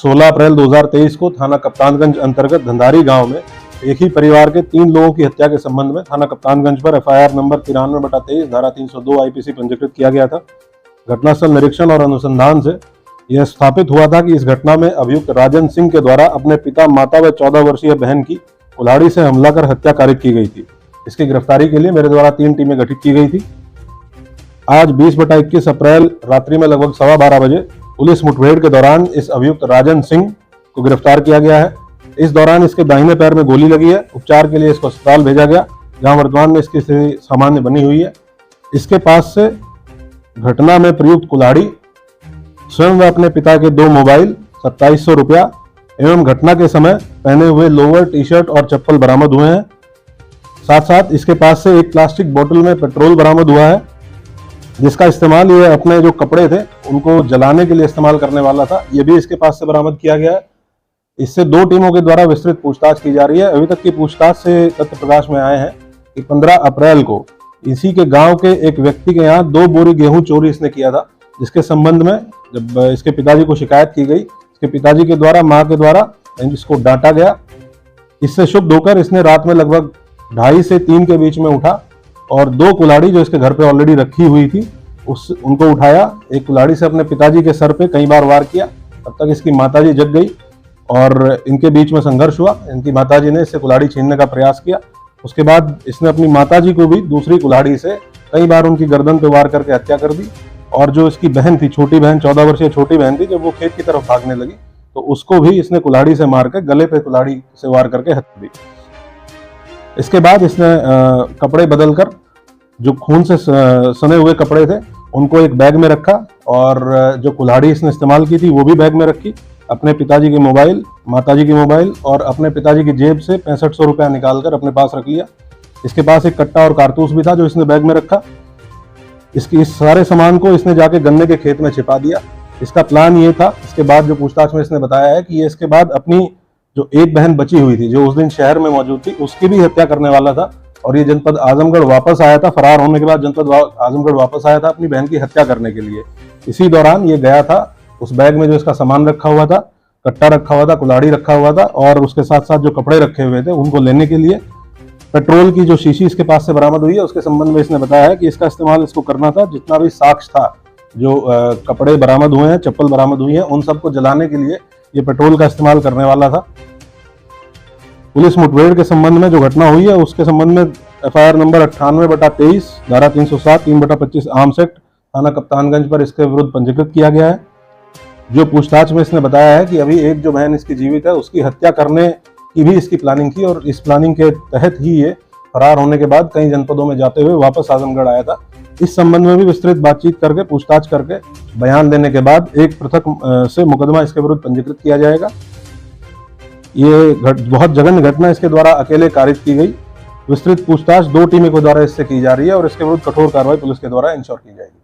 16 अप्रैल 2023 को थाना कप्तानगंज अंतर्गत धंधारी गांव में एक ही परिवार के 3 लोगों की हत्या के संबंध में थाना कप्तानगंज पर एफआईआर नंबर 93/23 धारा 302 आईपीसी पंजीकृत किया गया था। घटनास्थल निरीक्षण और अनुसंधान से यह स्थापित हुआ था कि इस घटना में अभियुक्त राजन सिंह के द्वारा अपने पिता, माता व 14 वर्षीय बहन की कुल्हाड़ी से हमला कर हत्या कारित की गई थी। इसकी गिरफ्तारी के लिए मेरे द्वारा 3 टीमें गठित की गई थी। आज 20/21 अप्रैल रात्रि में लगभग 12:15 बजे पुलिस मुठभेड़ के दौरान इस अभियुक्त राजन सिंह को गिरफ्तार किया गया है। इस दौरान इसके दाहिने पैर में गोली लगी है। उपचार के लिए इसको अस्पताल भेजा गया, जहां वर्तमान में इसकी स्थिति सामान्य बनी हुई है। इसके पास से घटना में प्रयुक्त कुल्हाड़ी, स्वयं व अपने पिता के 2 मोबाइल, 2700 रुपया एवं घटना के समय पहने हुए लोअर, टी-शर्ट और चप्पल बरामद हुए हैं। साथ साथ इसके पास से एक प्लास्टिक बोतल में पेट्रोल बरामद हुआ है, जिसका इस्तेमाल ये अपने जो कपड़े थे उनको जलाने के लिए इस्तेमाल करने वाला था। ये भी इसके पास से बरामद किया गया है। इससे 2 टीमों के द्वारा विस्तृत पूछताछ की जा रही है। अभी तक की पूछताछ से तथ्य प्रकाश में आए हैं कि 15 अप्रैल को इसी के गांव के एक व्यक्ति के यहाँ 2 बोरी गेहूं चोरी इसने किया था, जिसके संबंध में जब इसके पिताजी को शिकायत की गई, इसके पिताजी के द्वारा, माँ के द्वारा इसको डांटा गया। इससे क्षुब्ध होकर इसने रात में लगभग 2:30 से 3 के बीच में उठा और 2 कुल्हाड़ी जो इसके घर पे ऑलरेडी रखी हुई थी उनको उठाया। एक कुल्हाड़ी से अपने पिताजी के सर पे कई बार वार किया। तब तक इसकी माताजी जग गई और इनके बीच में संघर्ष हुआ। इनकी माताजी ने इससे कुल्हाड़ी छीनने का प्रयास किया। उसके बाद इसने अपनी माताजी को भी दूसरी कुल्हाड़ी से कई बार उनकी गर्दन पे वार करके हत्या कर दी। और जो इसकी बहन थी, छोटी बहन, 14 वर्षीय छोटी बहन थी, जब वो खेत की तरफ भागने लगी तो उसको भी इसने कुल्हाड़ी से मार के गले पे कुल्हाड़ी से वार करके हत्या दी। इसके बाद इसने कपड़े बदलकर जो खून से सने हुए कपड़े थे उनको एक बैग में रखा और जो कुल्हाड़ी इसने इस्तेमाल की थी वो भी बैग में रखी। अपने पिताजी के मोबाइल, माताजी के मोबाइल और अपने पिताजी की जेब से 6500 रुपया निकालकर अपने पास रख लिया। इसके पास एक कट्टा और कारतूस भी था जो इसने बैग में रखा। इस सारे सामान को इसने जाके गन्ने के खेत में छिपा दिया। इसका प्लान ये था, इसके बाद जो पूछताछ में इसने बताया है कि ये इसके बाद अपनी जो एक बहन बची हुई थी जो उस दिन शहर में मौजूद थी उसकी भी हत्या करने वाला था और ये जनपद आजमगढ़ वापस आया था। फरार होने के बाद जनपद आजमगढ़ वापस आया था अपनी बहन की हत्या करने के लिए। इसी दौरान ये गया था, उस बैग में जो इसका सामान रखा हुआ था, कट्टा रखा हुआ था, कुल्हाड़ी रखा हुआ था और उसके साथ साथ जो कपड़े रखे हुए थे उनको लेने के लिए पेट्रोल की जो शीशी इसके पास से बरामद हुई है उसके संबंध में इसने बताया है कि इसका इस्तेमाल इसको करना था। जितना भी साक्ष्य था, जो कपड़े बरामद हुए हैं, चप्पल बरामद हुई है, उन सबको जलाने के लिए ये पेट्रोल का इस्तेमाल करने वाला था। पुलिस मुठभेड़ के संबंध में जो घटना हुई है उसके संबंध में एफआईआर नंबर 98/23 धारा 307 3/25 आर्म्स एक्ट थाना कप्तानगंज पर इसके विरुद्ध पंजीकृत किया गया है। जो पूछताछ में इसने बताया है कि अभी एक जो बहन इसकी जीवित है उसकी हत्या करने की भी इसकी प्लानिंग थी और इस प्लानिंग के तहत ही ये फरार होने के बाद कई जनपदों में जाते हुए वापस आजमगढ़ आया था। इस संबंध में भी विस्तृत बातचीत करके, पूछताछ करके बयान देने के बाद एक पृथक से मुकदमा इसके विरुद्ध पंजीकृत किया जाएगा। ये बहुत जघन्य घटना इसके द्वारा अकेले कारित की गई। विस्तृत पूछताछ 2 टीमों के द्वारा इससे की जा रही है और इसके विरुद्ध कठोर कार्रवाई पुलिस के द्वारा इंश्योर की जाएगी।